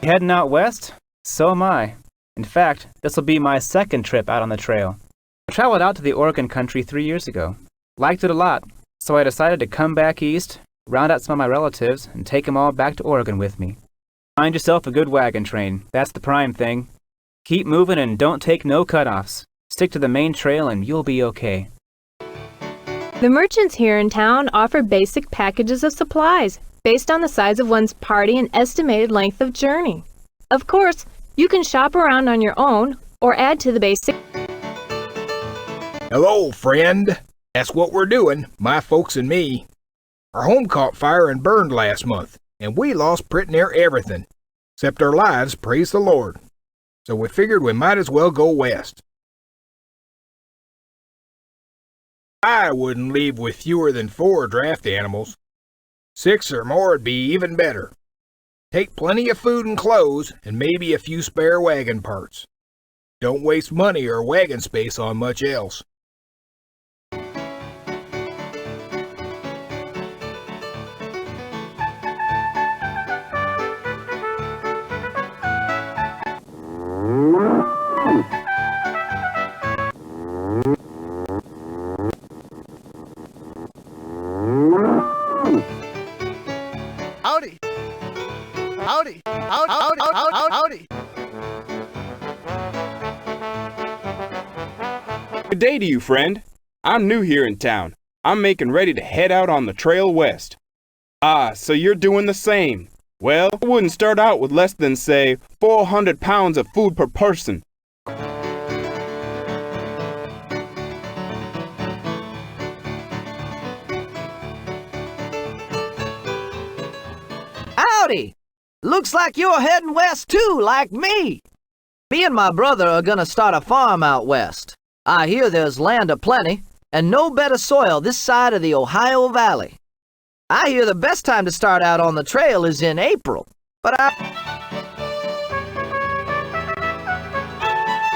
heading out west? So am I. In fact, this will be my second trip out on the trail. I traveled out to the Oregon country 3 years ago. Liked it a lot, so I decided to come back east, round out some of my relatives, and take 'em all back to Oregon with me. Find yourself a good wagon train. That's the prime thing. Keep moving and don't take no cutoffs. Stick to the main trail and you'll be okay. The merchants here in town offer basic packages of supplies based on the size of one's party and estimated length of journey. Of course, you can shop around on your own or add to the basic. Hello, friend. That's what we're doing, my folks and me. Our home caught fire and burned last month, and we lost pretty near everything, except our lives, praise the Lord. So we figured we might as well go west. I wouldn't leave with fewer than 4 draft animals. 6 or more would be even better. Take plenty of food and clothes, and maybe a few spare wagon parts. Don't waste money or wagon space on much else. Howdy. Howdy. Howdy. Good day to you, friend. I'm new here in town. I'm making ready to head out on the trail west. Ah, so you're doing the same. Well, I wouldn't start out with less than, say, 400 pounds of food per person. Howdy. Looks like you're heading west too, like me. Me and my brother are gonna start a farm out west. I hear there's land aplenty, and no better soil this side of the Ohio Valley. I hear the best time to start out on the trail is in April, but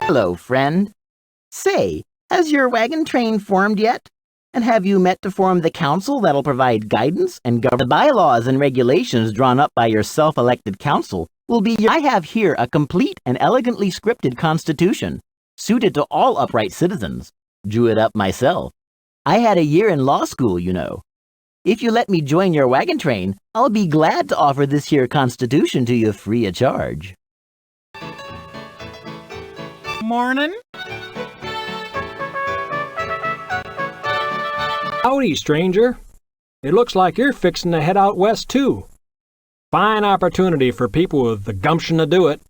Hello, friend. Say, has your wagon train formed yet? And have you met to form the council that'll provide guidance and govern the bylaws and regulations drawn up by your self-elected council? I have here a complete and elegantly scripted constitution, suited to all upright citizens. Drew it up myself. I had a year in law school, you know. If you let me join your wagon train, I'll be glad to offer this here constitution to you free of charge. Morning. Howdy, stranger. It looks like you're fixing to head out west, too. Fine opportunity for people with the gumption to do it.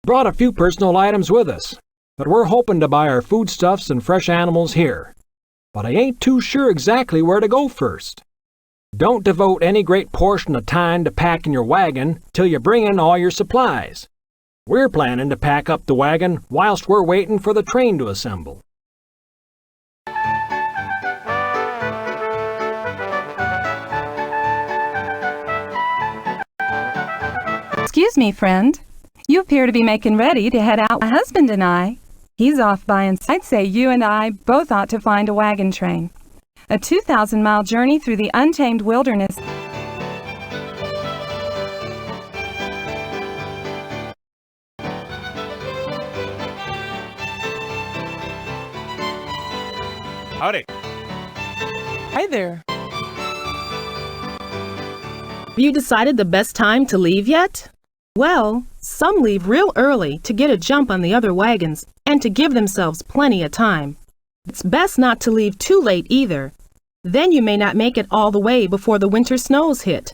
Brought a few personal items with us, but we're hoping to buy our foodstuffs and fresh animals here. But I ain't too sure exactly where to go first. Don't devote any great portion of time to packing your wagon till you bring in all your supplies. We're planning to pack up the wagon whilst we're waiting for the train to assemble. Excuse me, friend. You appear to be making ready to head out. My husband and I, he's off buying. I'd say you and I both ought to find a wagon train. A 2,000-mile journey through the untamed wilderness. Howdy. Hi there. Have you decided the best time to leave yet? Well, some leave real early to get a jump on the other wagons and to give themselves plenty of time. It's best not to leave too late either. Then you may not make it all the way before the winter snows hit.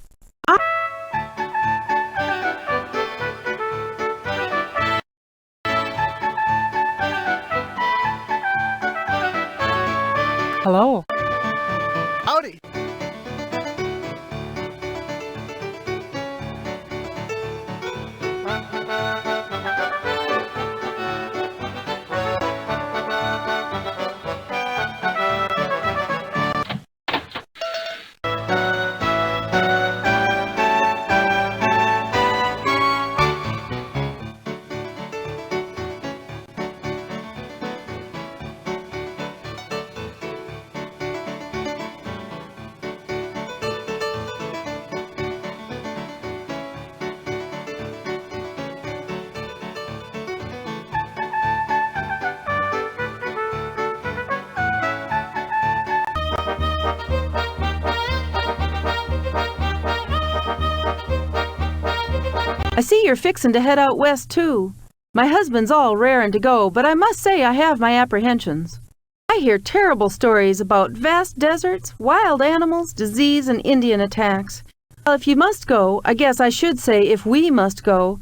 Hello. howdy. I see you're fixin' to head out west, too. My husband's all rarin' to go, but I must say I have my apprehensions. I hear terrible stories about vast deserts, wild animals, disease, and Indian attacks. Well, if you must go, I guess I should say if we must go.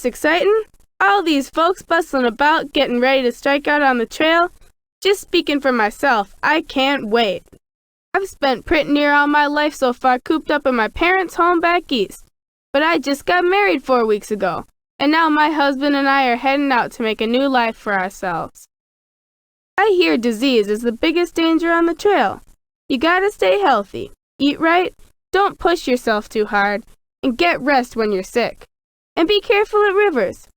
this exciting? All these folks bustling about, getting ready to strike out on the trail. Just speaking for myself, I can't wait. I've spent pretty near all my life so far cooped up in my parents' home back east. But I just got married 4 weeks ago, and now my husband and I are heading out to make a new life for ourselves. I hear disease is the biggest danger on the trail. You gotta stay healthy, eat right, don't push yourself too hard, and get rest when you're sick. And be careful at rivers.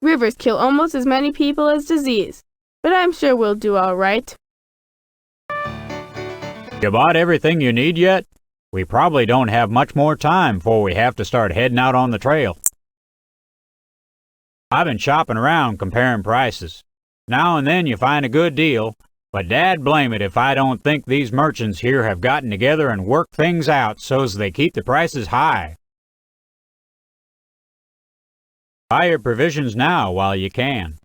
Rivers kill almost as many people as disease, but I'm sure we'll do all right. You bought everything you need yet? We probably don't have much more time before we have to start heading out on the trail. I've been shopping around comparing prices. Now and then you find a good deal, but dad blame it if I don't think these merchants here have gotten together and worked things out so's they keep the prices high. Buy your provisions now while you can.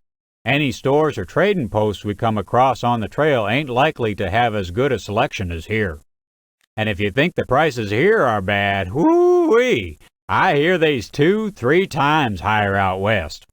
Any stores or trading posts we come across on the trail ain't likely to have as good a selection as here. And if you think the prices here are bad, whoo-wee, I hear they's 2-3 times higher out west.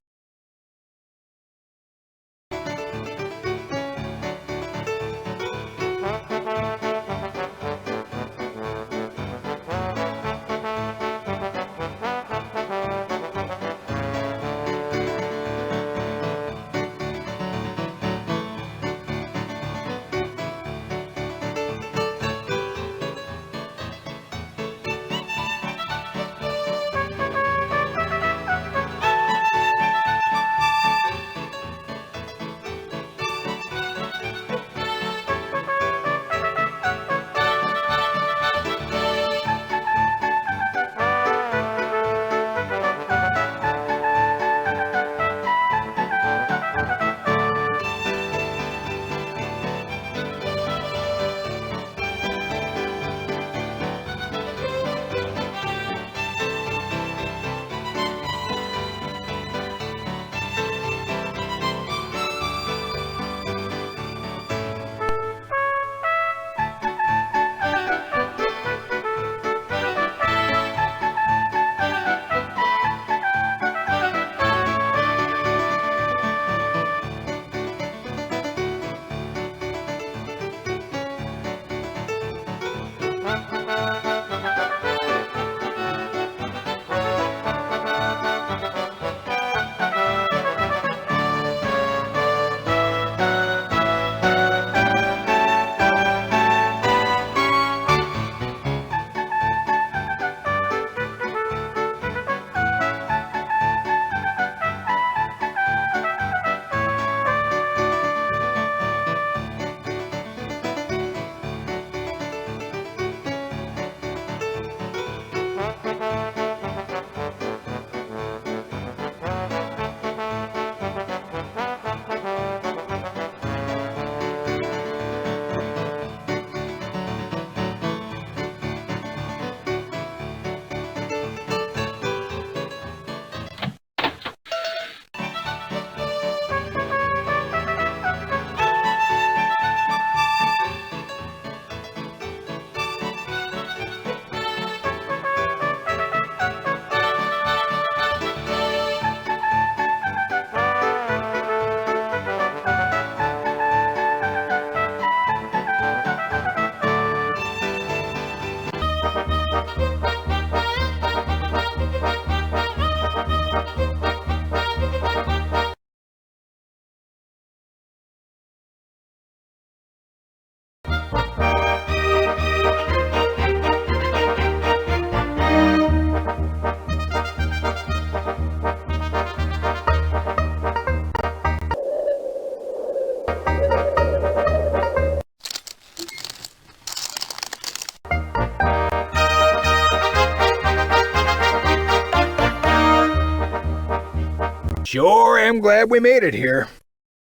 Sure am glad we made it here.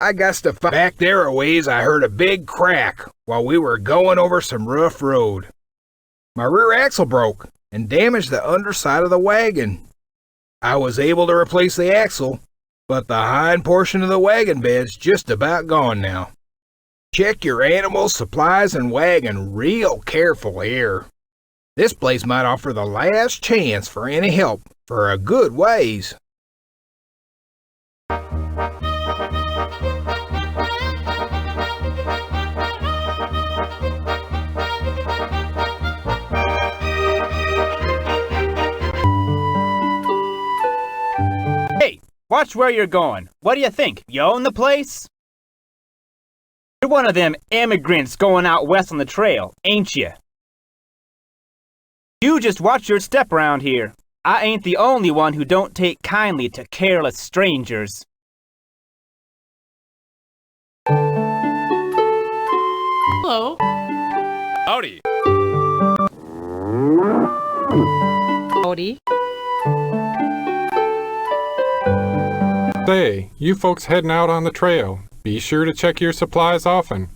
I guess to find back there a ways I heard a big crack while we were going over some rough road. My rear axle broke and damaged the underside of the wagon. I was able to replace the axle, but the hind portion of the wagon bed's just about gone now. Check your animals, supplies, and wagon real careful here. This place might offer the last chance for any help for a good ways. Watch where you're going. What do you think? You own the place? You're one of them immigrants going out west on the trail, ain't you? You just watch your step around here. I ain't the only one who don't take kindly to careless strangers. Hello. Howdy. Howdy. Say, you folks heading out on the trail, be sure to check your supplies often.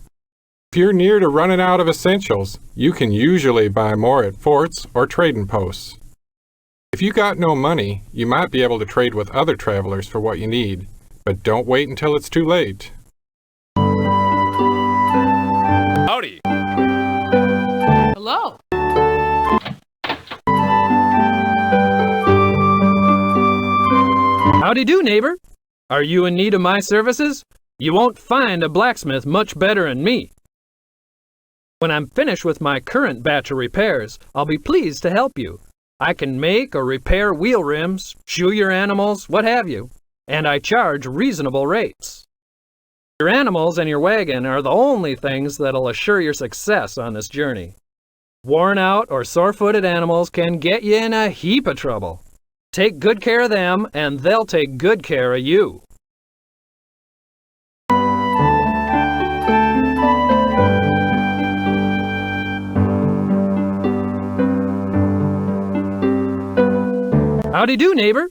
If you're near to running out of essentials, you can usually buy more at forts or trading posts. If you got no money, you might be able to trade with other travelers for what you need, but don't wait until it's too late. Howdy. Hello. Howdy do, neighbor. Are you in need of my services? You won't find a blacksmith much better than me. When I'm finished with my current batch of repairs, I'll be pleased to help you. I can make or repair wheel rims, shoe your animals, what have you, and I charge reasonable rates. Your animals and your wagon are the only things that'll assure your success on this journey. Worn out or sore-footed animals can get you in a heap of trouble. Take good care of them, and they'll take good care of you. Howdy do, neighbor.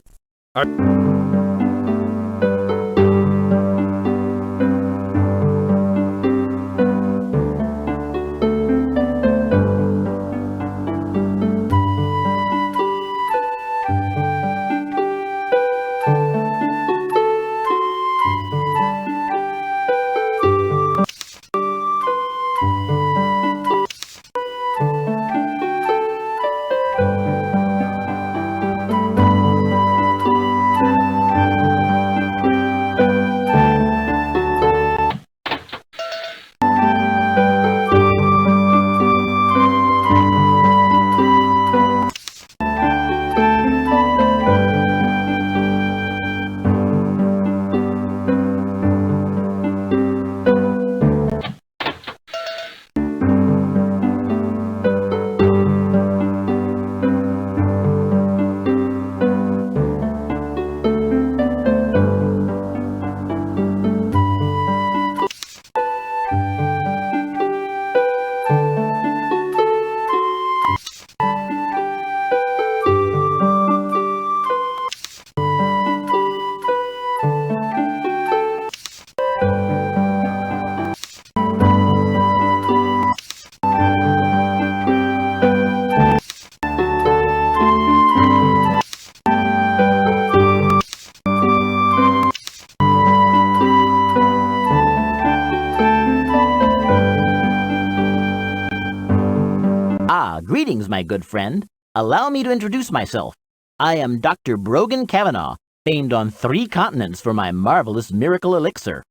Greetings, my good friend. Allow me to introduce myself. I am Dr. Brogan Kavanaugh, famed on 3 continents for my marvelous miracle elixir.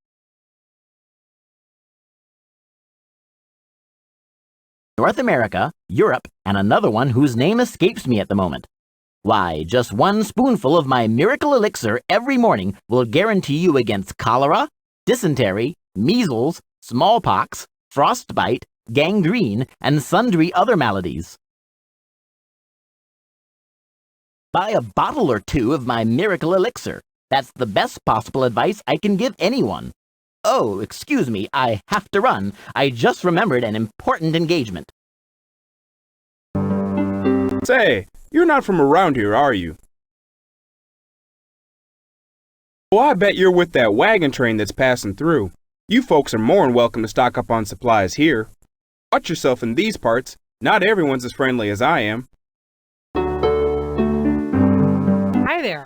North America, Europe, and another one whose name escapes me at the moment. Why, just 1 spoonful of my miracle elixir every morning will guarantee you against cholera, dysentery, measles, smallpox, frostbite, gangrene, and sundry other maladies. Buy a bottle or 2 of my miracle elixir. That's the best possible advice I can give anyone. Oh, excuse me, I have to run. I just remembered an important engagement. Say, you're not from around here, are you? Oh, I bet you're with that wagon train that's passing through. You folks are more than welcome to stock up on supplies here. Watch yourself in these parts. Not everyone's as friendly as I am. Hi there.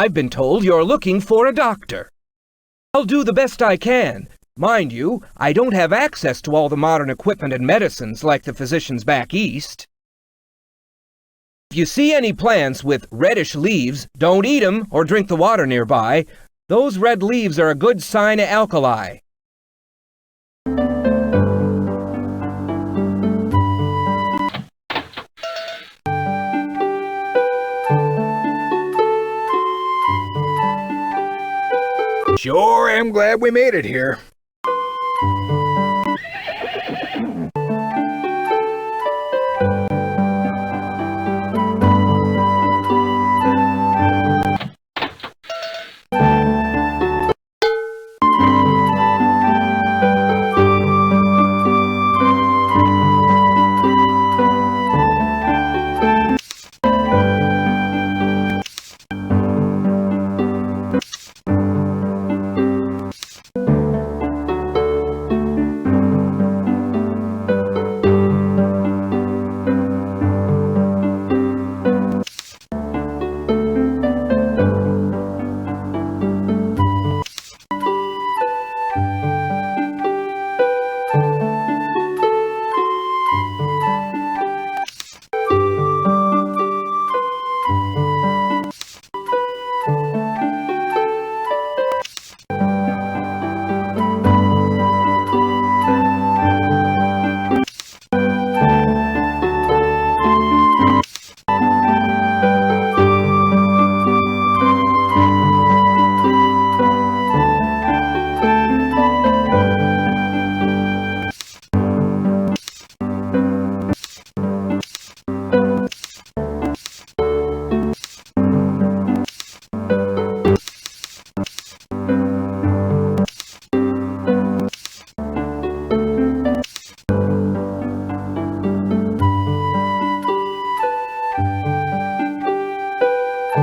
I've been told you're looking for a doctor. I'll do the best I can. Mind you, I don't have access to all the modern equipment and medicines like the physicians back east. If you see any plants with reddish leaves, don't eat 'em or drink the water nearby. Those red leaves are a good sign of alkali. Sure am glad we made it here.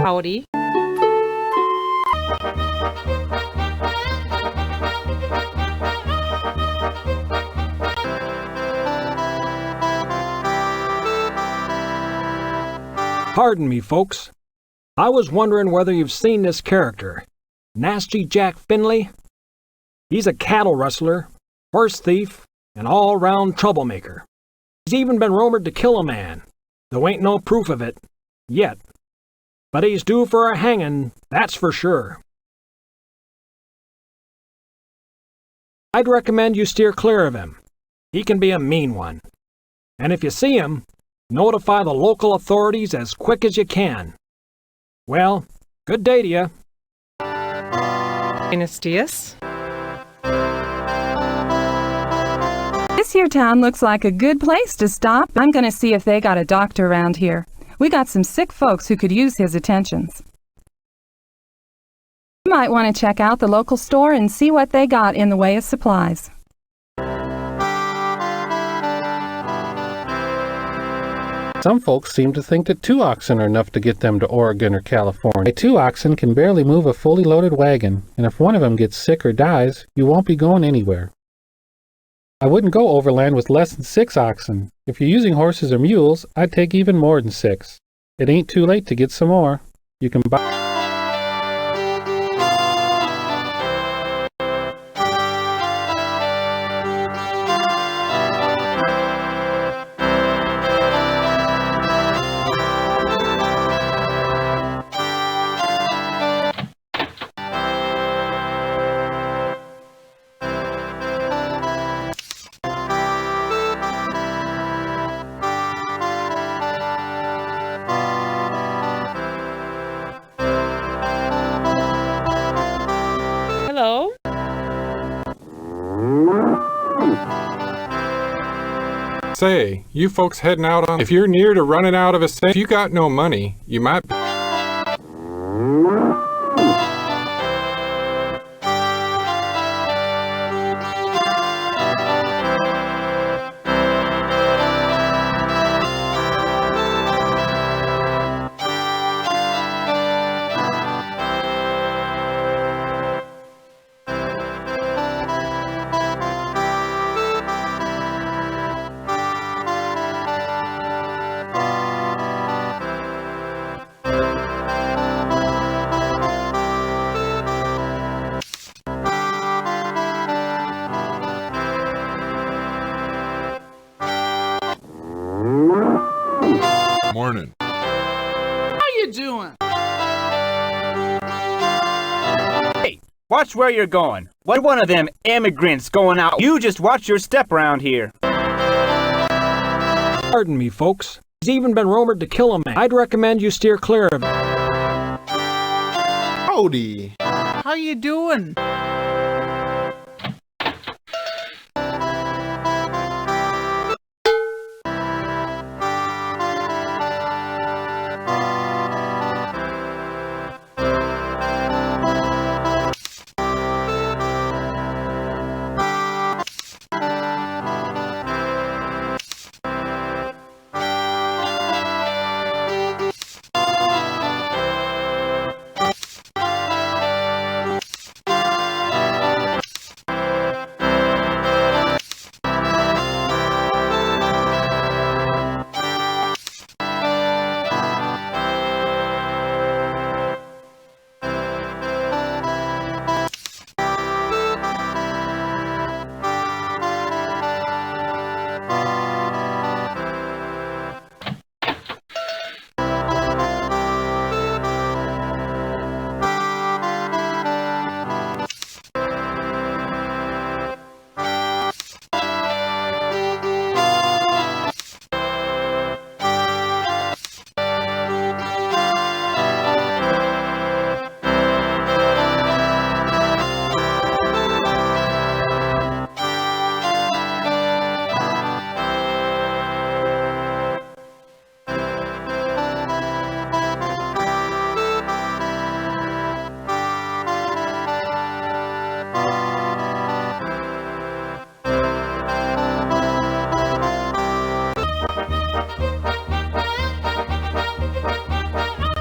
Howdy. Pardon me, folks. I was wondering whether you've seen this character, Nasty Jack Finley. He's a cattle rustler, horse thief, and all-round troublemaker. He's even been rumored to kill a man, though ain't no proof of it, yet. But he's due for a hanging, that's for sure. I'd recommend you steer clear of him. He can be a mean one. And if you see him, notify the local authorities as quick as you can. Well, good day to you. Anastius? This here town looks like a good place to stop. I'm gonna see if they got a doctor around here. We got some sick folks who could use his attentions. You might want to check out the local store and see what they got in the way of supplies. Some folks seem to think that 2 oxen are enough to get them to Oregon or California. 2 oxen can barely move a fully loaded wagon, and if one of them gets sick or dies, you won't be going anywhere. I wouldn't go overland with less than 6 oxen. If you're using horses or mules, I'd take even more than 6. It ain't too late to get some more. You can buy... Hello? Say, you folks heading out on... If you're near to running out of a cent, if you got no money, you might... Morning. How you doing? Hey, watch where you're going. What one of them immigrants going out? You just watch your step around here. Pardon me, folks. He's even been rumored to kill a man. I'd recommend you steer clear of him. Howdy. How you doing?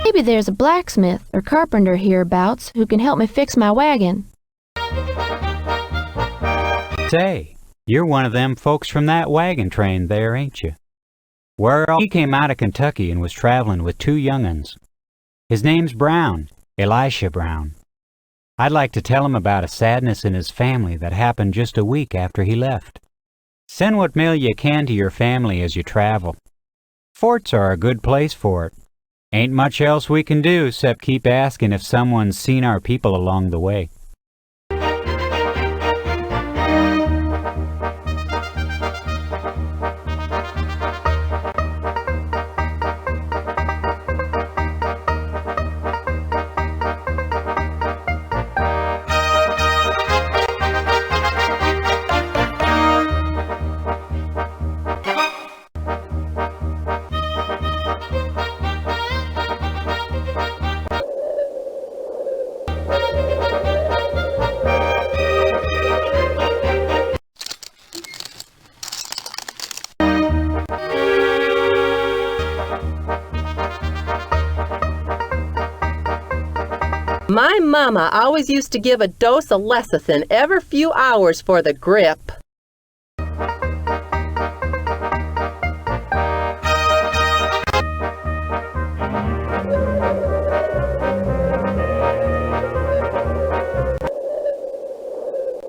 Maybe there's a blacksmith or carpenter hereabouts who can help me fix my wagon. Say, you're one of them folks from that wagon train there, ain't you? Well, he came out of Kentucky and was traveling with two young'uns. His name's Brown, Elisha Brown. I'd like to tell him about a sadness in his family that happened just a week after he left. Send what mail you can to your family as you travel. Forts are a good place for it. Ain't much else we can do except keep asking if someone's seen our people along the way. My mama always used to give a dose of lecithin every few hours for the grip.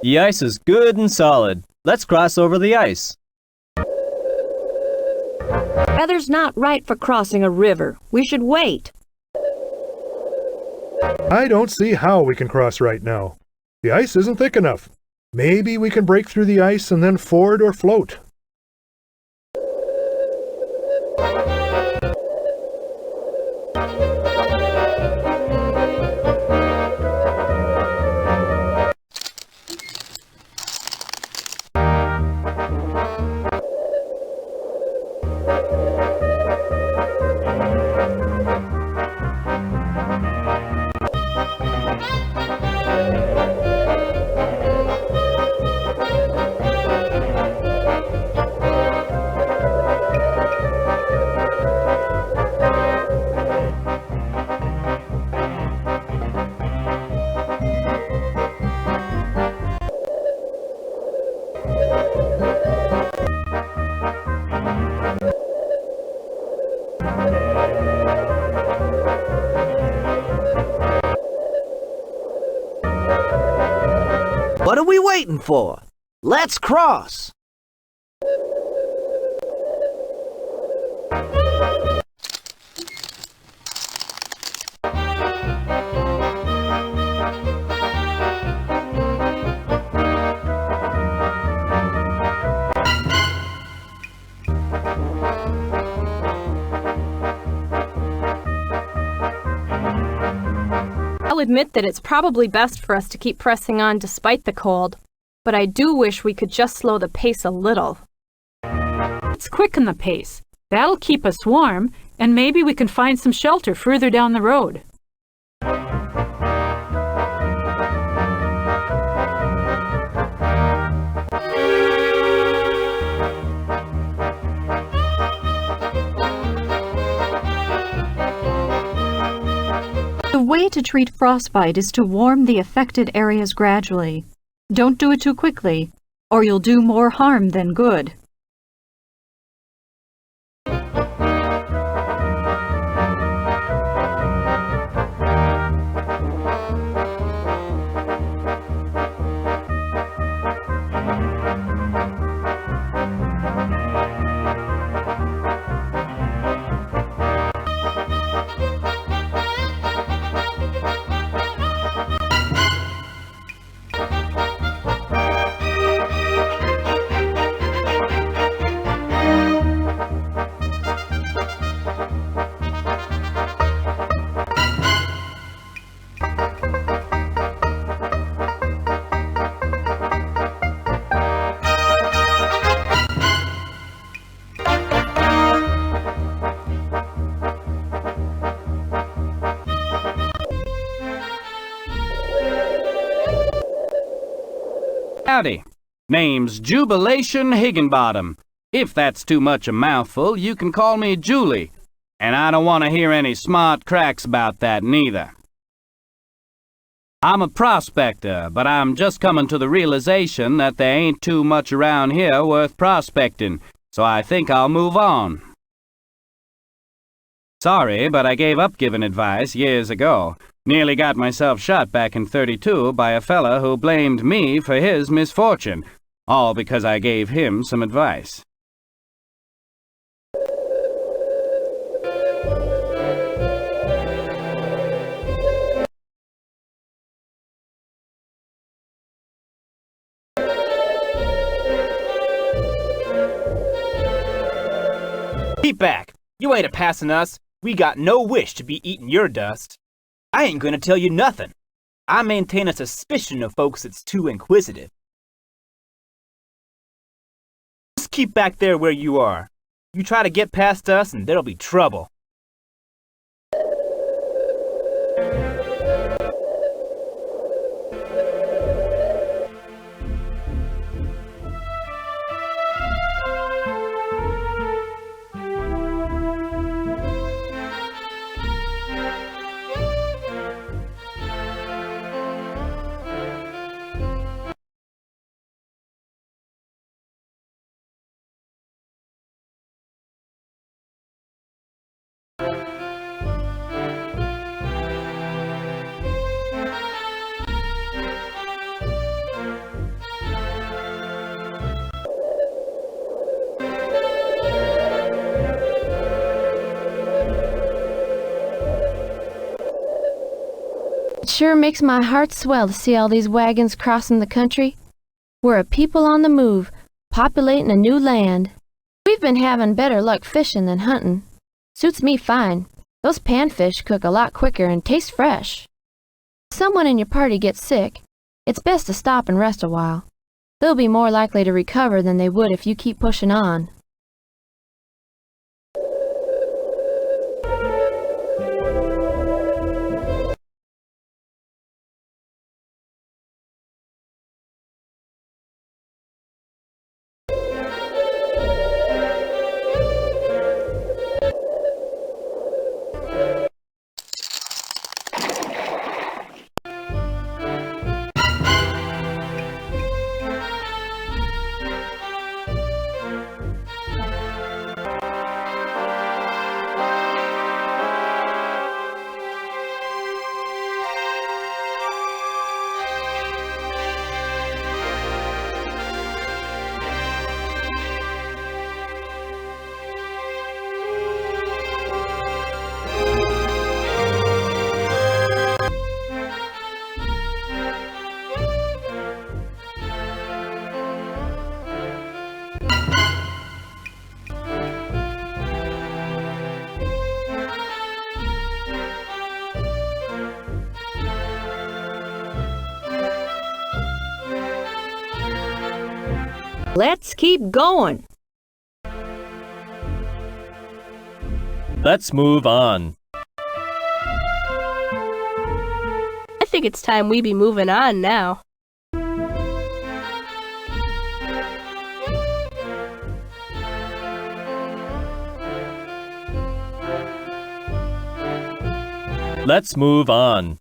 The ice is good and solid. Let's cross over the ice. Weather's not right for crossing a river. We should wait. I don't see how we can cross right now. The ice isn't thick enough. Maybe we can break through the ice and then ford or float. What are we waiting for? Let's cross! I'll admit that it's probably best for us to keep pressing on despite the cold, but I do wish we could just slow the pace a little. Let's quicken the pace. That'll keep us warm, and maybe we can find some shelter further down the road. The way to treat frostbite is to warm the affected areas gradually. Don't do it too quickly, or you'll do more harm than good. Howdy. Name's Jubilation Higginbottom. If that's too much a mouthful, you can call me Julie. And I don't want to hear any smart cracks about that neither. I'm a prospector, but I'm just coming to the realization that there ain't too much around here worth prospecting, so I think I'll move on. Sorry, but I gave up giving advice years ago. Nearly got myself shot back in '32 by a fella who blamed me for his misfortune, all because I gave him some advice. Keep back! You ain't a-passing us. We got no wish to be eating your dust. I ain't gonna tell you nothing. I maintain a suspicion of folks that's too inquisitive. Just keep back there where you are. You try to get past us and there'll be trouble. It sure makes my heart swell to see all these wagons crossing the country. We're a people on the move, populating a new land. We've been having better luck fishing than hunting. Suits me fine. Those panfish cook a lot quicker and taste fresh. If someone in your party gets sick, it's best to stop and rest a while. They'll be more likely to recover than they would if you keep pushing on. Let's keep going. Let's move on. I think it's time we be moving on now. Let's move on.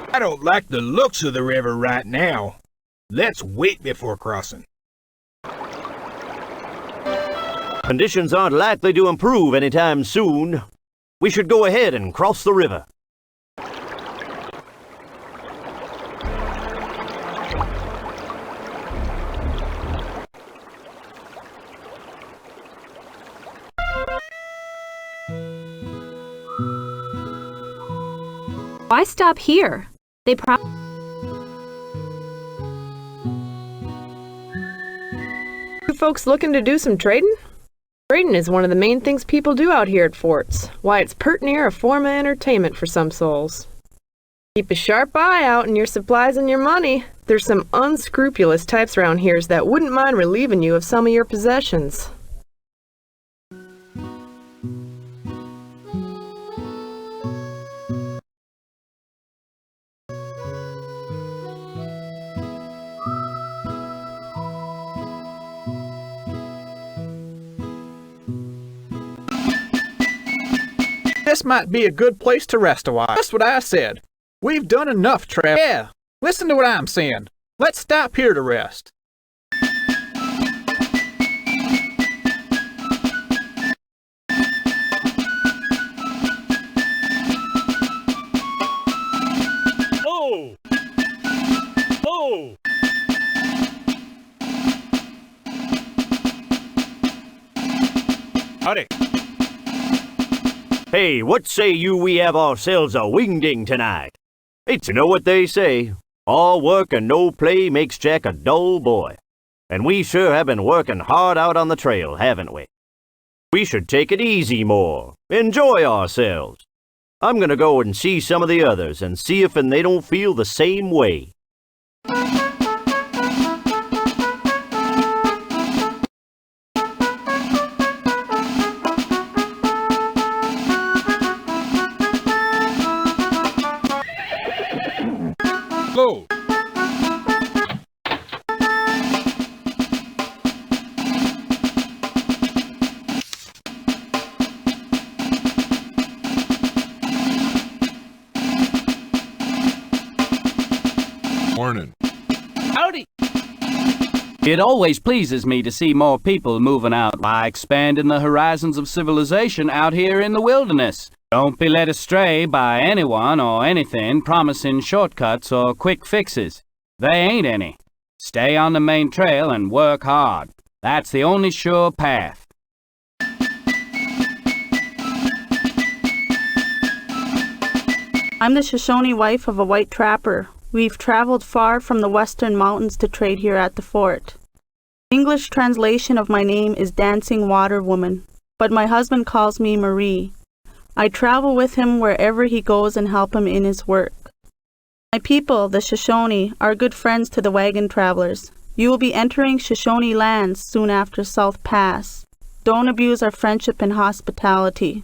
I don't like the looks of the river right now. Let's wait before crossing. Conditions aren't likely to improve anytime soon. We should go ahead and cross the river. Why stop here? They You folks looking to do some trading? Trading is one of the main things people do out here at forts. Why, it's pert near a form of entertainment for some souls. Keep a sharp eye out on your supplies and your money. There's some unscrupulous types around here that wouldn't mind relieving you of some of your possessions. This might be a good place to rest a while. That's what I said. We've done enough travel. Yeah, listen to what I'm saying. Let's stop here to rest. Oh! Oh! Howdy. Hey, what say you we have ourselves a wingding tonight? It's, you know what they say, all work and no play makes Jack a dull boy. And we sure have been working hard out on the trail, haven't we? We should take it easy more, enjoy ourselves. I'm gonna go and see some of the others and see if they don't feel the same way. Go! Morning. Howdy. It always pleases me to see more people moving out by expanding the horizons of civilization out here in the wilderness. Don't be led astray by anyone or anything promising shortcuts or quick fixes. They ain't any. Stay on the main trail and work hard. That's the only sure path. I'm the Shoshone wife of a white trapper. We've traveled far from the western mountains to trade here at the fort. English translation of my name is Dancing Water Woman, but my husband calls me Marie. I travel with him wherever he goes and help him in his work. My people, the Shoshone, are good friends to the wagon travelers. You will be entering Shoshone lands soon after South Pass. Don't abuse our friendship and hospitality.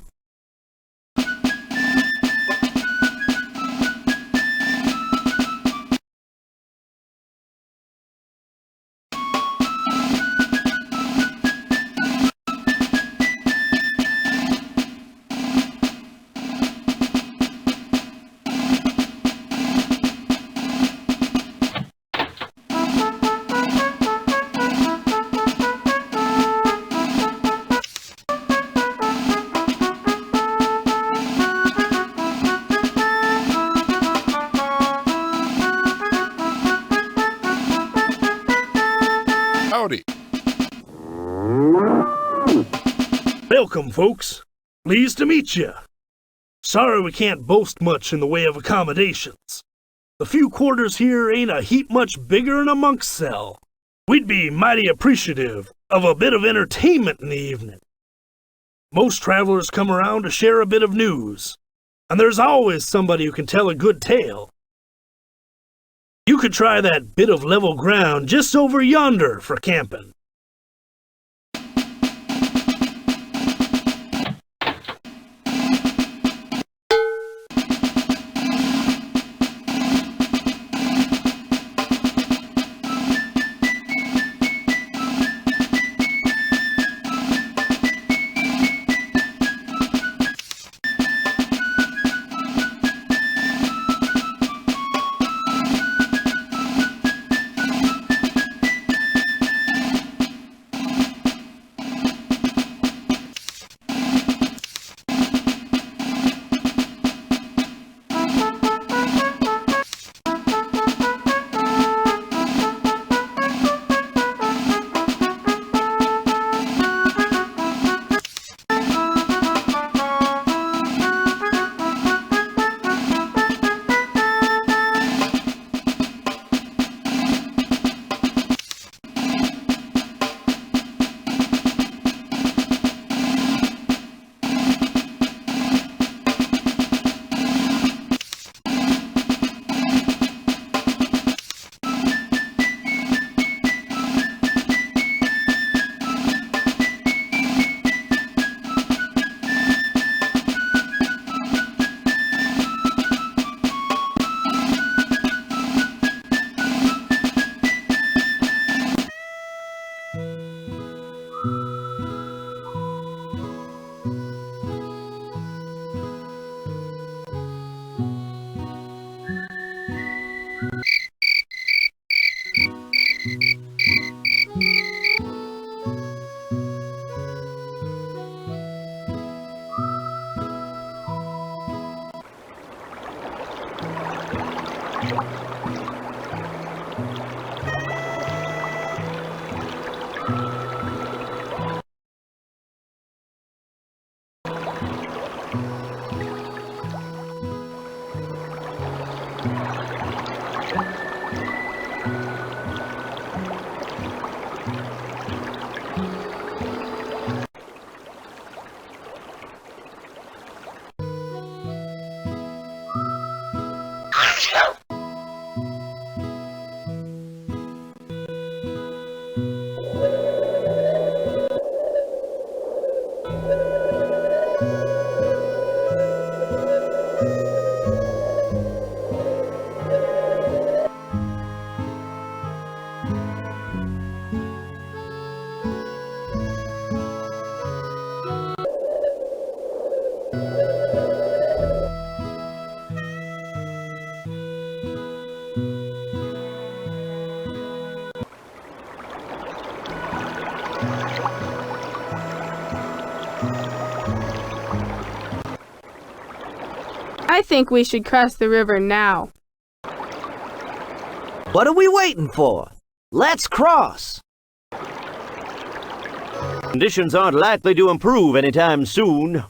Welcome, folks. Pleased to meet you. Sorry we can't boast much in the way of accommodations. The few quarters here ain't a heap much bigger than a monk's cell. We'd be mighty appreciative of a bit of entertainment in the evening. Most travelers come around to share a bit of news, and there's always somebody who can tell a good tale. You could try that bit of level ground just over yonder for camping. I think we should cross the river now. What are we waiting for? Let's cross! Conditions aren't likely to improve anytime soon.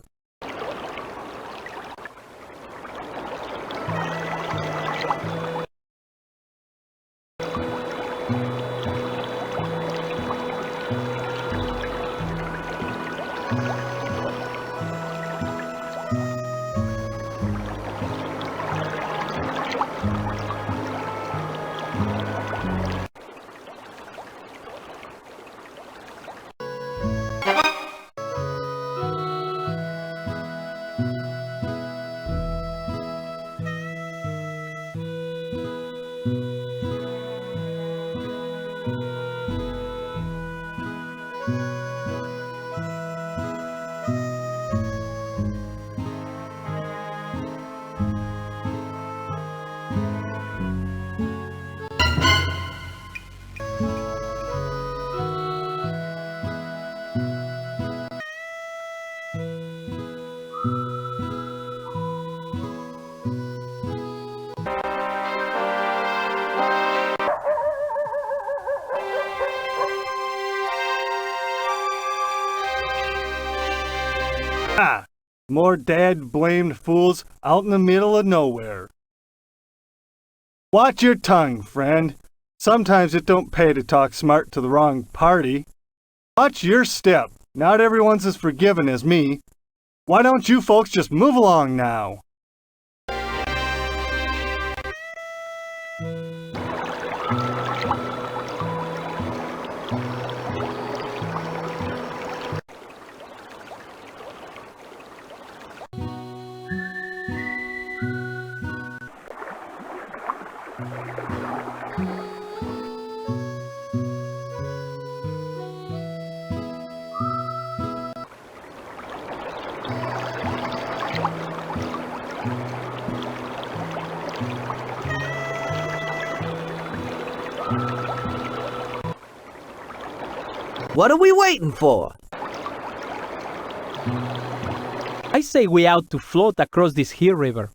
Ah, more dad-blamed fools out in the middle of nowhere. Watch your tongue, friend. Sometimes it don't pay to talk smart to the wrong party. Watch your step. Not everyone's as forgiving as me. Why don't you folks just move along now? What are we waiting for? I say we out to float across this here river.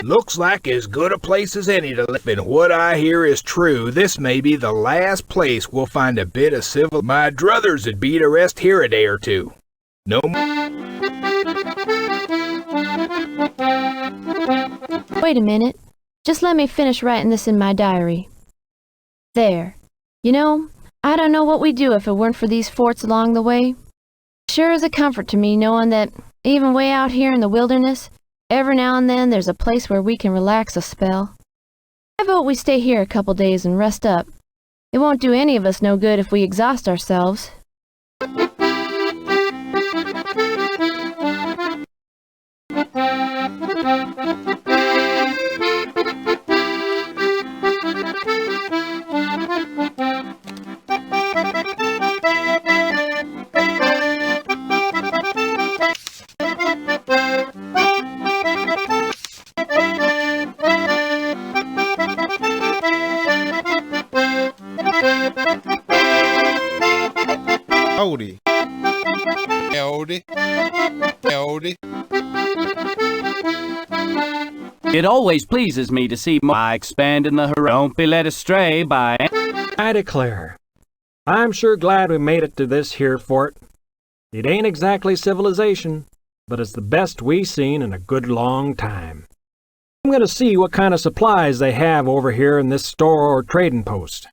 Looks like as good a place as any to live. And what I hear is true. This may be the last place we'll find a bit of civil. My druthers would be to rest here a day or two. No Wait a minute. Just let me finish writing this in my diary. There. You know, I don't know what we'd do if it weren't for these forts along the way. Sure is a comfort to me knowing that, even way out here in the wilderness, every now and then there's a place where we can relax a spell. I vote we stay here a couple days and rest up. It won't do any of us no good if we exhaust ourselves. Howdy. Howdy. Howdy. It always pleases me to see my expand in the horizon. Don't be led astray by... I declare, I'm sure glad we made it to this here fort. It ain't exactly civilization, but it's the best we seen in a good long time. I'm gonna see what kind of supplies they have over here in this store or trading post.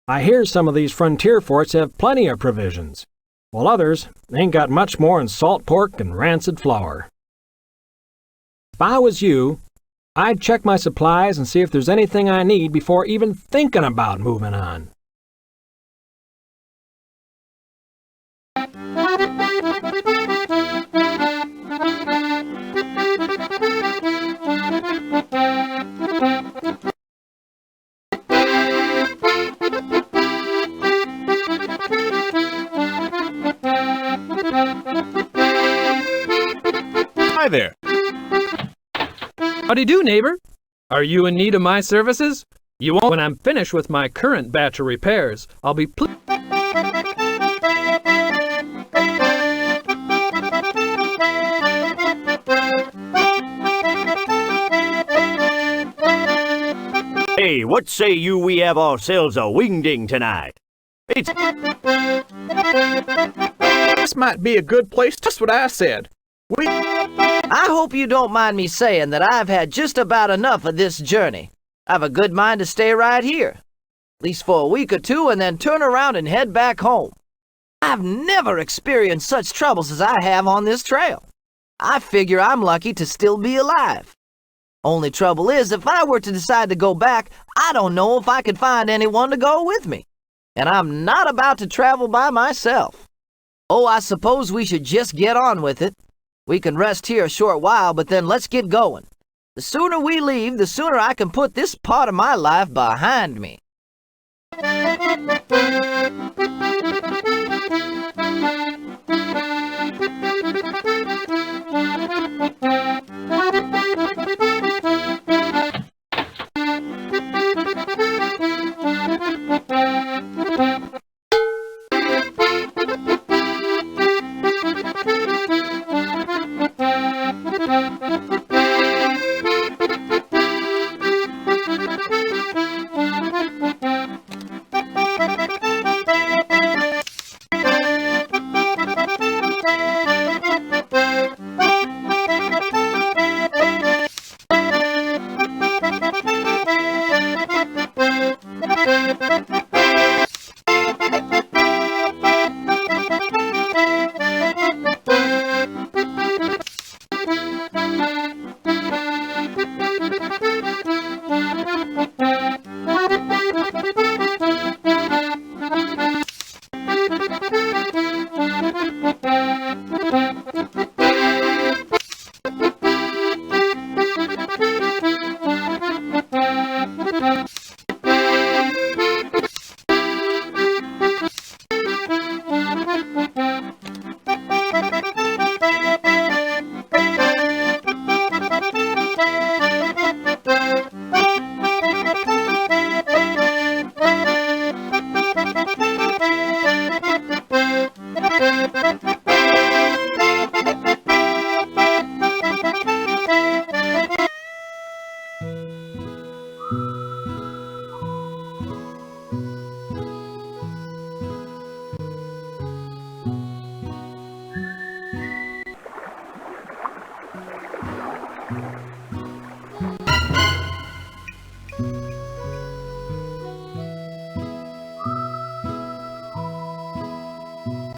I hear some of these frontier forts have plenty of provisions, while others ain't got much more than salt pork and rancid flour. If I was you, I'd check my supplies and see if there's anything I need before even thinking about moving on. Hi there. Howdy do, neighbor. Are you in need of my services? You won't. When I'm finished with my current batch of repairs, I'll be Hey, what say you we have ourselves a wingding tonight? It's... This might be a good place. Just what I said. I hope you don't mind me saying that I've had just about enough of this journey. I've a good mind to stay right here, at least for a week or two, and then turn around and head back home. I've never experienced such troubles as I have on this trail. I figure I'm lucky to still be alive. Only trouble is, if I were to decide to go back, I don't know if I could find anyone to go with me. And I'm not about to travel by myself. Oh, I suppose we should just get on with it. We can rest here a short while, but then let's get going. The sooner we leave, the sooner I can put this part of my life behind me.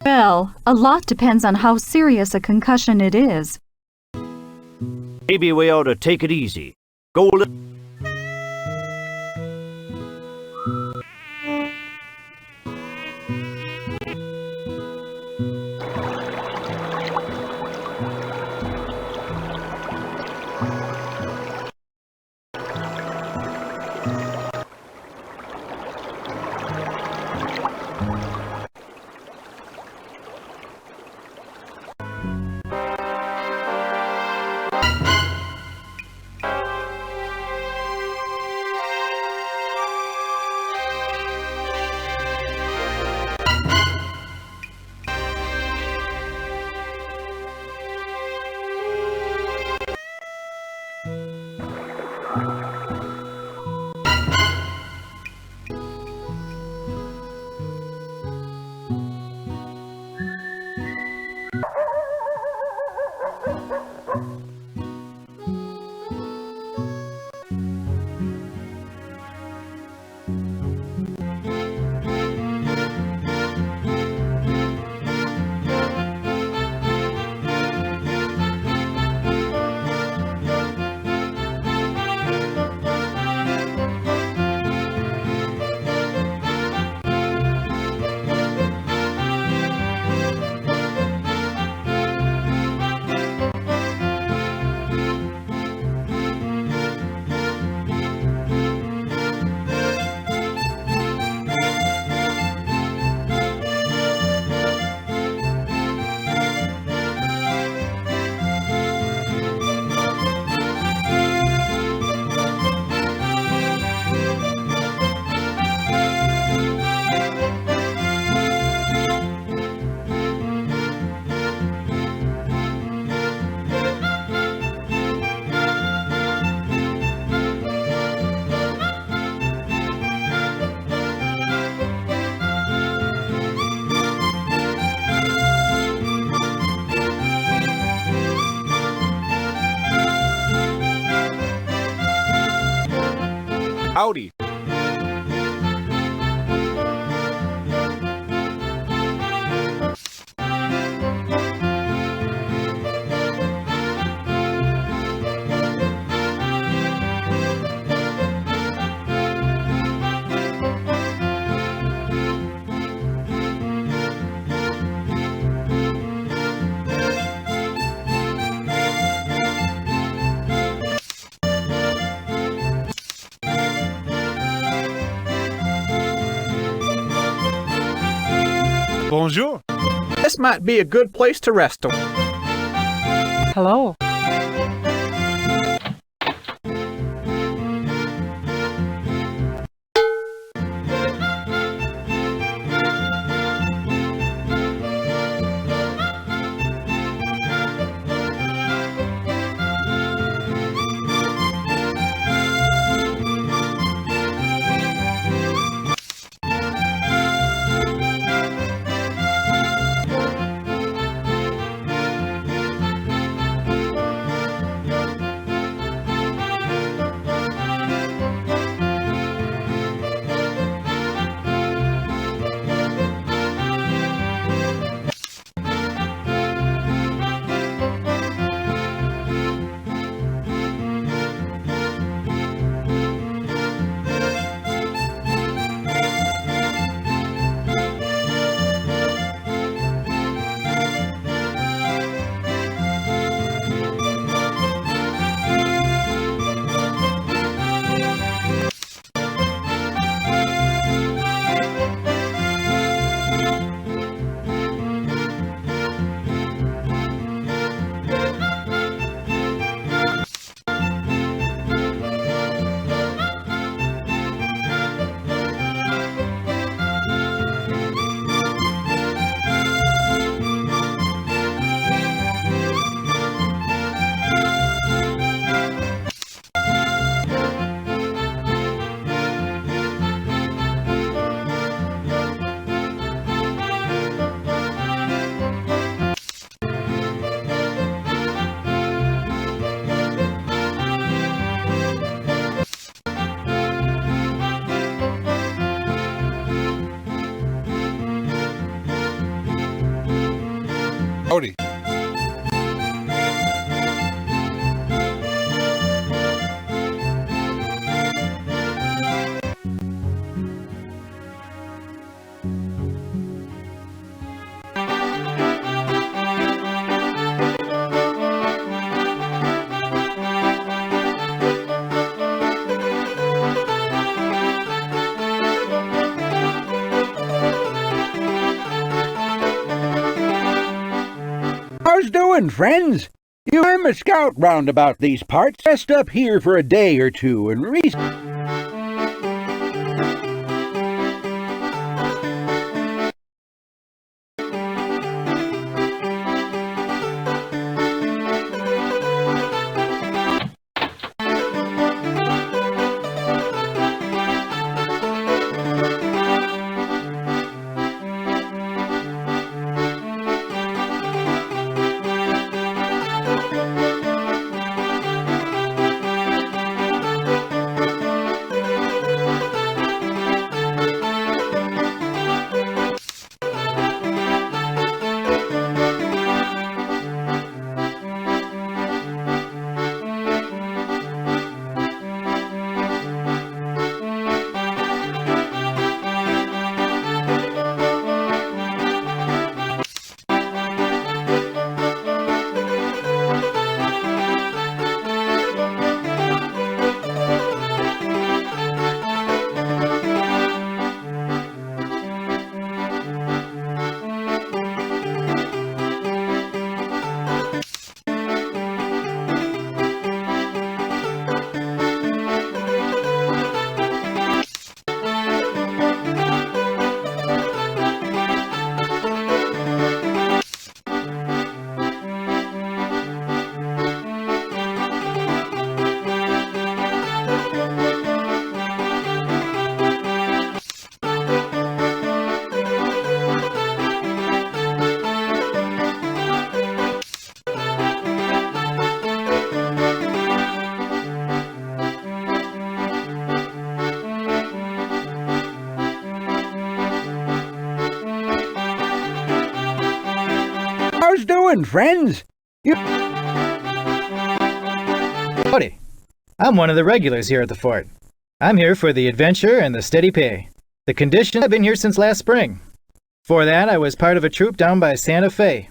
Well, a lot depends on how serious a concussion it is. Maybe we ought to take it easy. Go Howdy. Bonjour. This might be a good place to rest. Hello. Howdy. How's doing, friends? I'm a scout round about these parts. Rest up here for a day or two and doing, friends? Howdy. I'm one of the regulars here at the fort. I'm here for the adventure and the steady pay. The conditions, I've been here since last spring. Before that, I was part of a troop down by Santa Fe.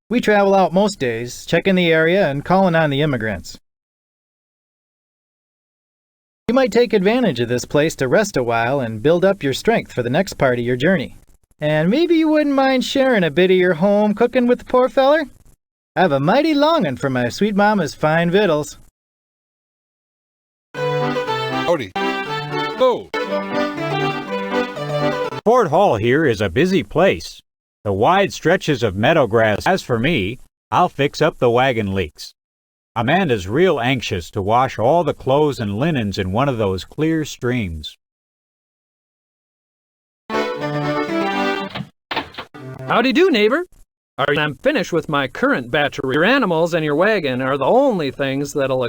We travel out most days, checking the area and calling on the immigrants. You might take advantage of this place to rest a while and build up your strength for the next part of your journey. And maybe you wouldn't mind sharing a bit of your home cooking with the poor feller? I've a mighty longing for my sweet mama's fine victuals. Howdy. Oh. Fort Hall here is a busy place. The wide stretches of meadow grass. As for me, I'll fix up the wagon leaks. Amanda's real anxious to wash all the clothes and linens in one of those clear streams. Howdy do, neighbor. I'm finished with my current batch of your animals, and your wagon are the only things that'll...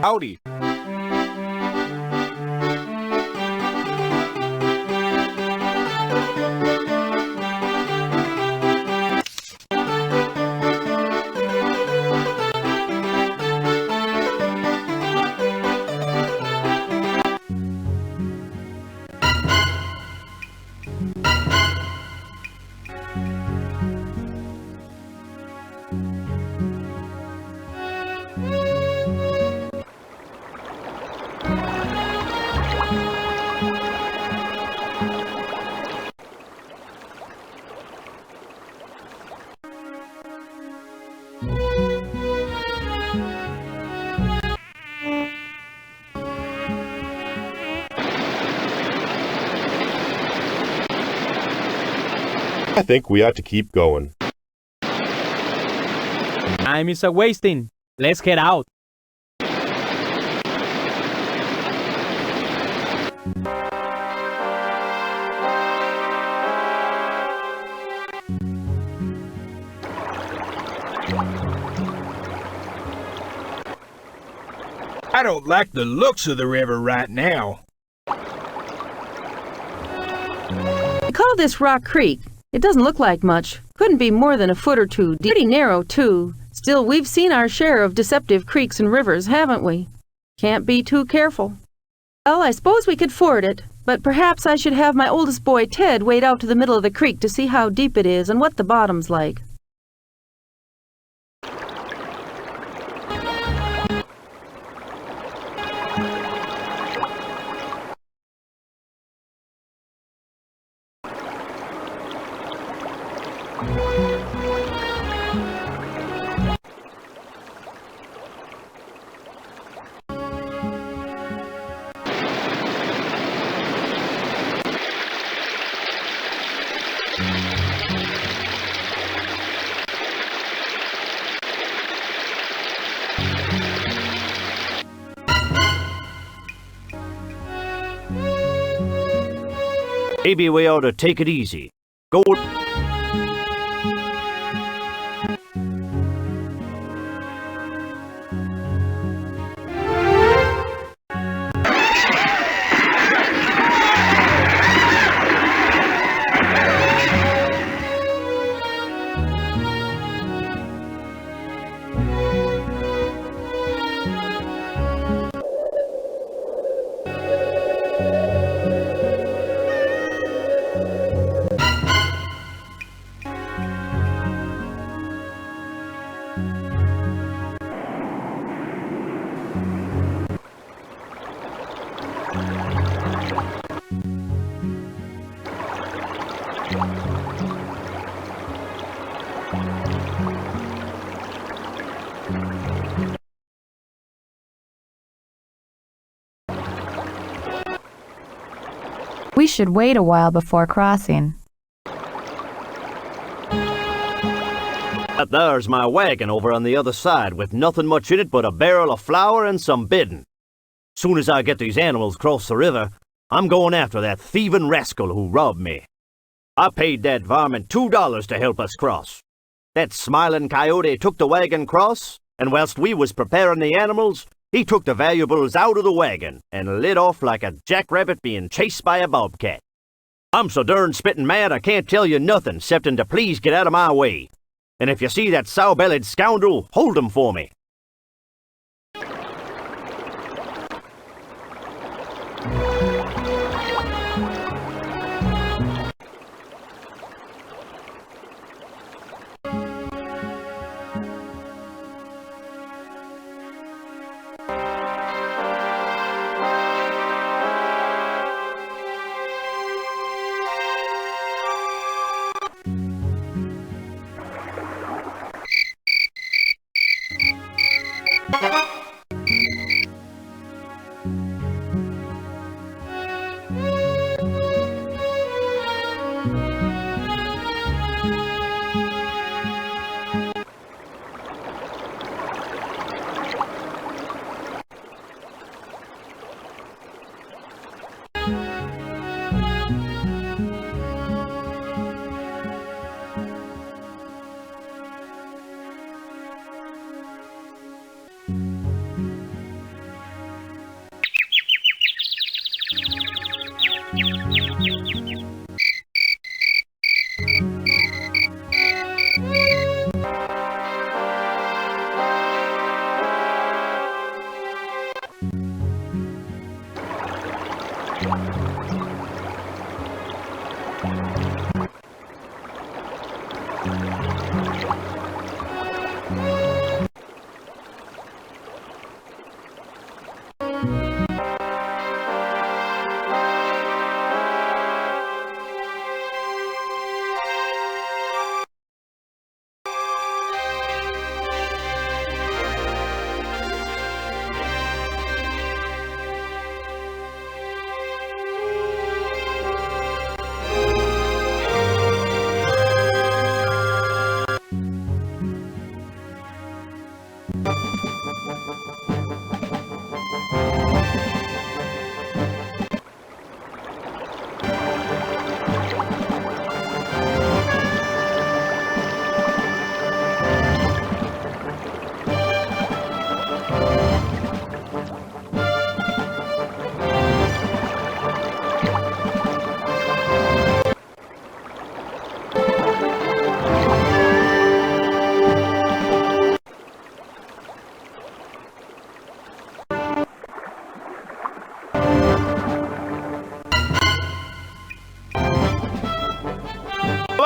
Howdy. I think we ought to keep going. Time is a-wasting. Let's get out. I don't like the looks of the river right now. We call this Rock Creek. It doesn't look like much. Couldn't be more than a foot or two deep. Pretty narrow, too. Still, we've seen our share of deceptive creeks and rivers, haven't we? Can't be too careful. Well, I suppose we could ford it, but perhaps I should have my oldest boy, Ted, wade out to the middle of the creek to see how deep it is and what the bottom's like. Maybe we ought to take it easy. Go. We should wait a while before crossing. That there's my wagon over on the other side with nothing much in it but a barrel of flour and some bedding. Soon as I get these animals across the river, I'm going after that thieving rascal who robbed me. I paid that varmint $2 to help us cross. That smiling coyote took the wagon cross, and whilst we was preparing the animals, he took the valuables out of the wagon and lit off like a jackrabbit being chased by a bobcat. I'm so darn spittin' mad I can't tell you nothing exceptin' to please get out of my way. And if you see that sow-bellied scoundrel, hold him for me.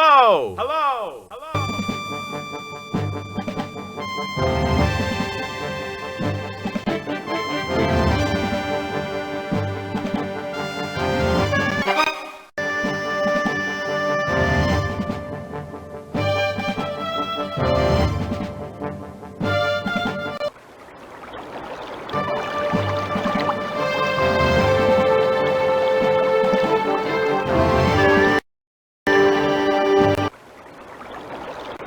Hello! Hello!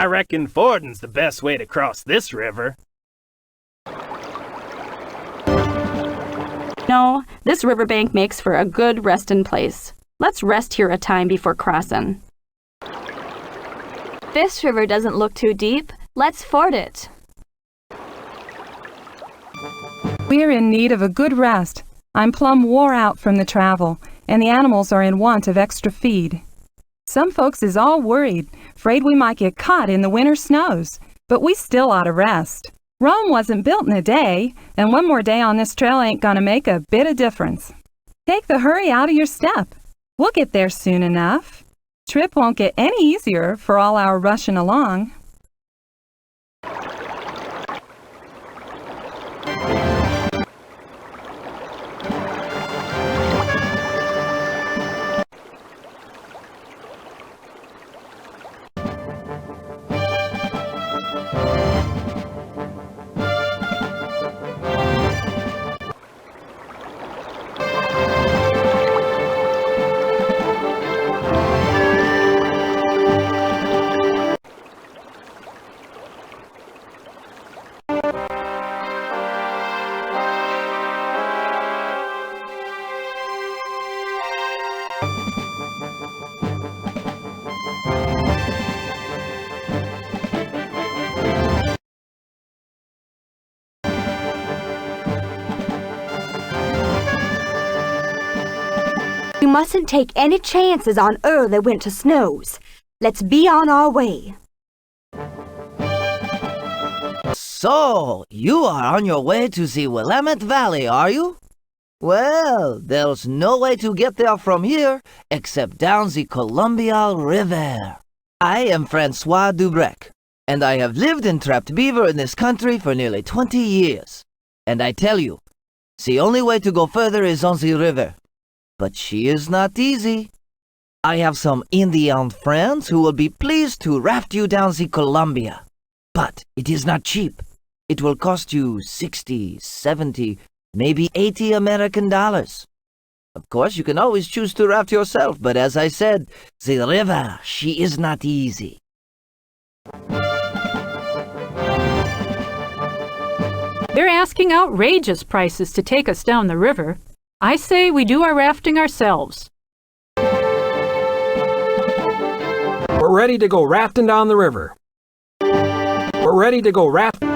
I reckon fording's the best way to cross this river. No, this riverbank makes for a good restin' place. Let's rest here a time before crossin'. This river doesn't look too deep. Let's ford it. We're in need of a good rest. I'm plumb wore out from the travel, and the animals are in want of extra feed. Some folks is all worried, afraid we might get caught in the winter snows, but we still ought to rest. Rome wasn't built in a day, and one more day on this trail ain't gonna make a bit of difference. Take the hurry out of your step. We'll get there soon enough. Trip won't get any easier for all our rushing along. mustn't take any chances on early winter snows. Let's be on our way. So, you are on your way to the Willamette Valley, are you? Well, there's no way to get there from here except down the Columbia River. I am Francois Dubrec, and I have lived and trapped beaver in this country for nearly 20 years. And I tell you, the only way to go further is on the river. But she is not easy. I have some Indian friends who will be pleased to raft you down the Columbia. But it is not cheap. It will cost you 60, 70, maybe 80 American dollars. Of course, you can always choose to raft yourself, but as I said, the river, she is not easy. They're asking outrageous prices to take us down the river. I say we do our rafting ourselves. We're ready to go rafting down the river. We're ready to go rafting.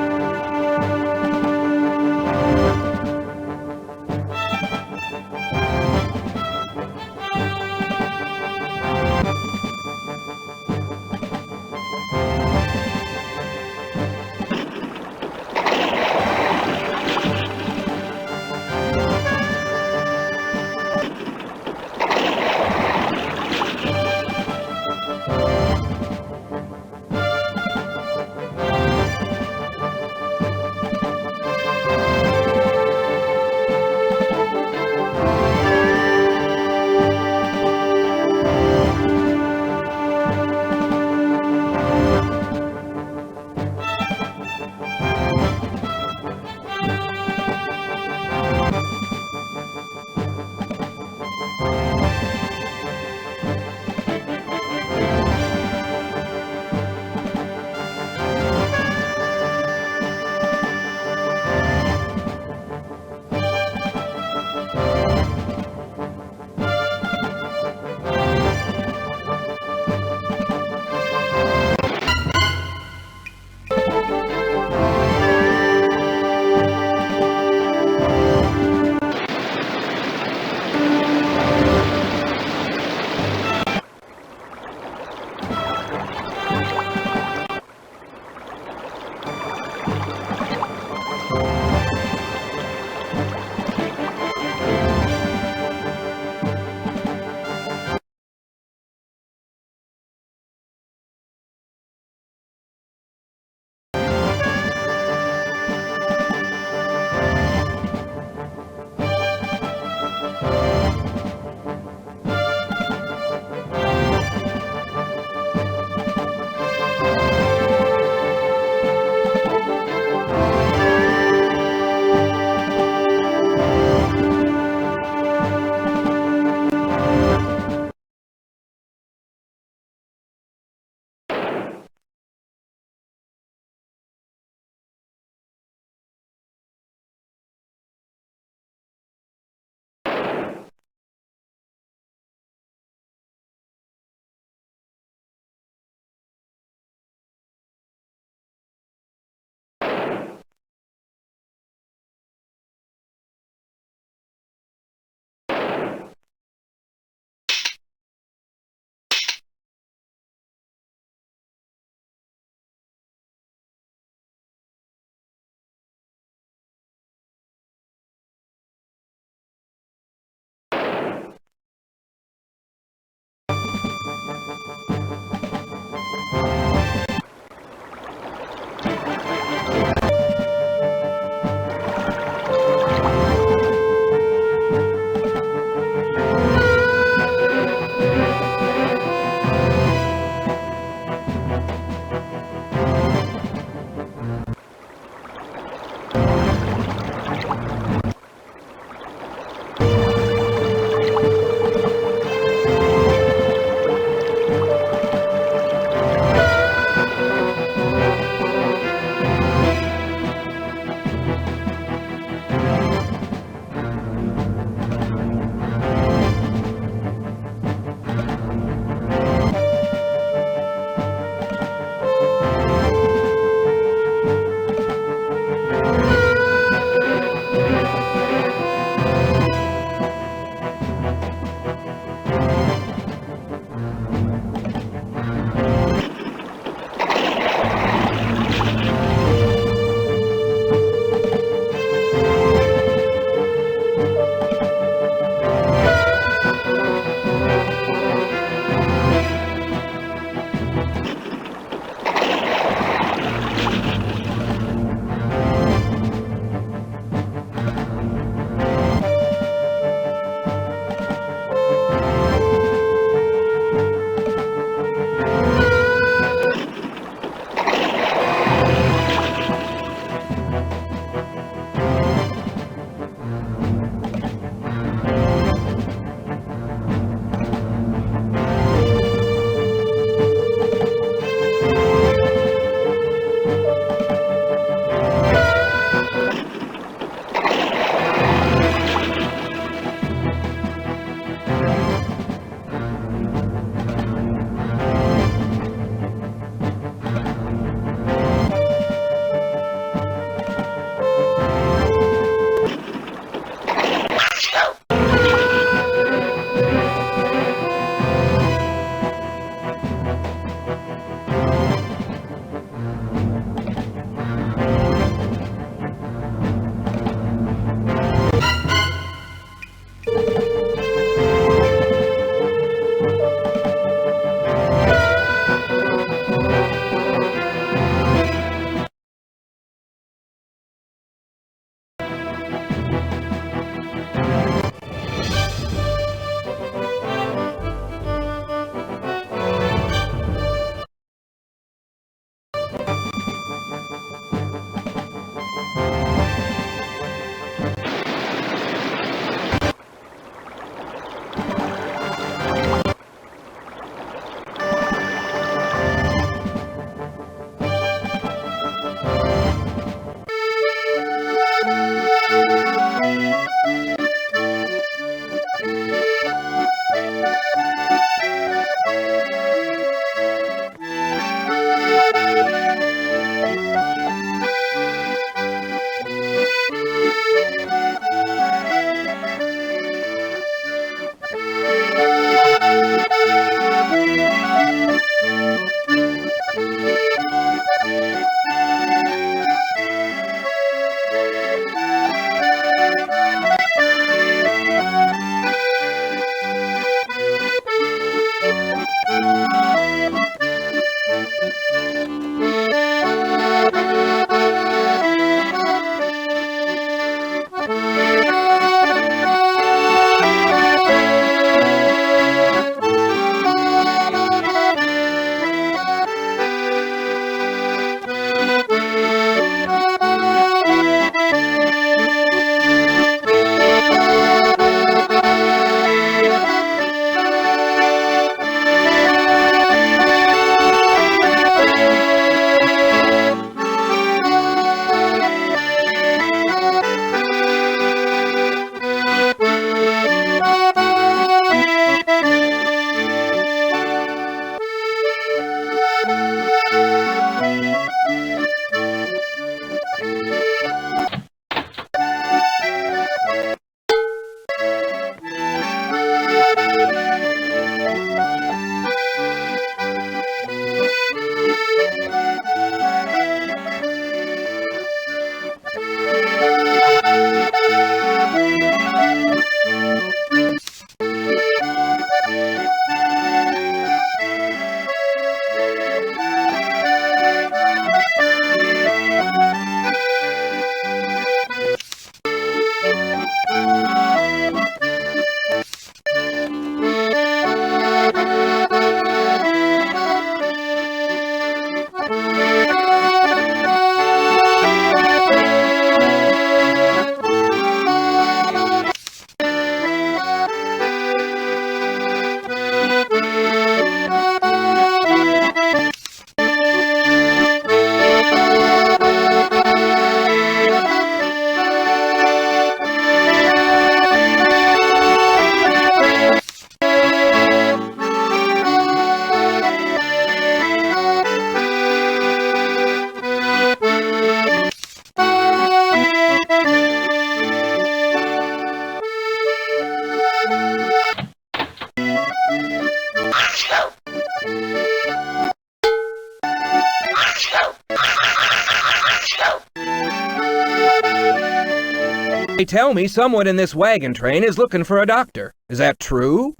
They tell me someone in this wagon train is looking for a doctor. Is that true?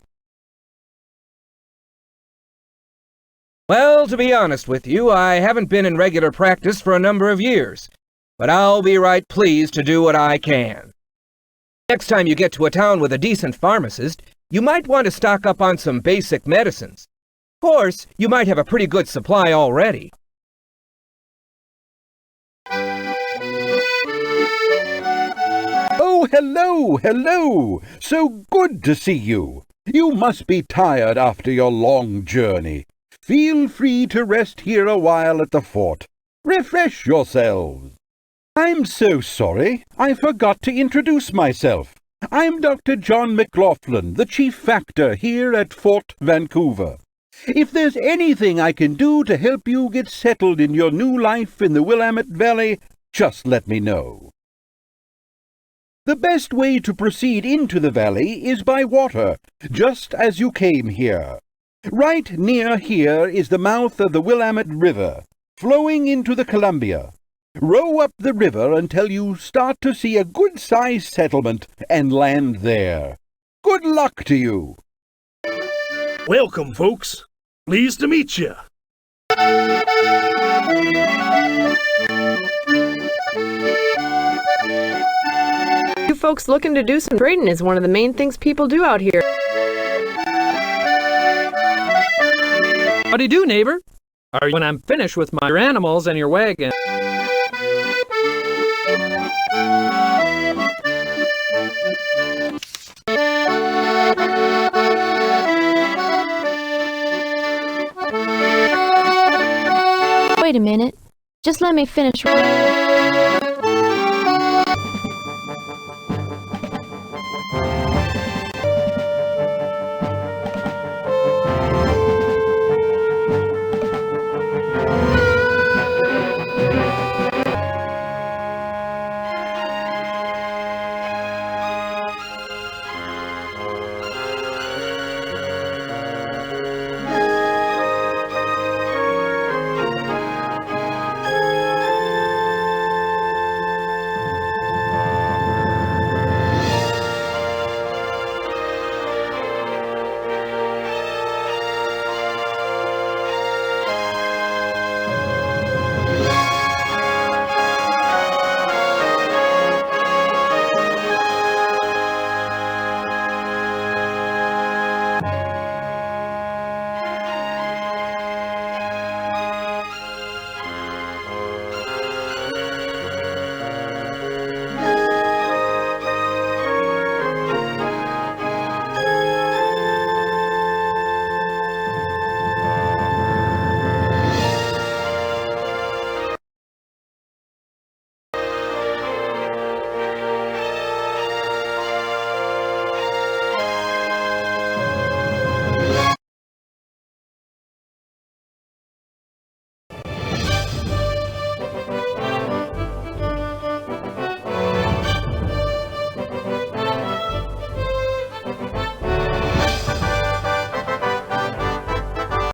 Well, to be honest with you, I haven't been in regular practice for a number of years, but I'll be right pleased to do what I can. Next time you get to a town with a decent pharmacist, you might want to stock up on some basic medicines. Of course, you might have a pretty good supply already. Oh, hello, hello! So good to see you. You must be tired after your long journey. Feel free to rest here a while at the fort. Refresh yourselves. I'm so sorry, I forgot to introduce myself. I'm Dr. John McLaughlin, the chief factor here at Fort Vancouver. If there's anything I can do to help you get settled in your new life in the Willamette Valley, just let me know. The best way to proceed into the valley is by water, just as you came here. Right near here is the mouth of the Willamette River, flowing into the Columbia. Row up the river until you start to see a good-sized settlement and land there. Good luck to you. Welcome, folks. Pleased to meet you. You folks looking to do some trading is one of the main things people do out here. Howdy do, neighbor. When I'm finished with my animals and your wagon. Wait a minute. Just let me finish.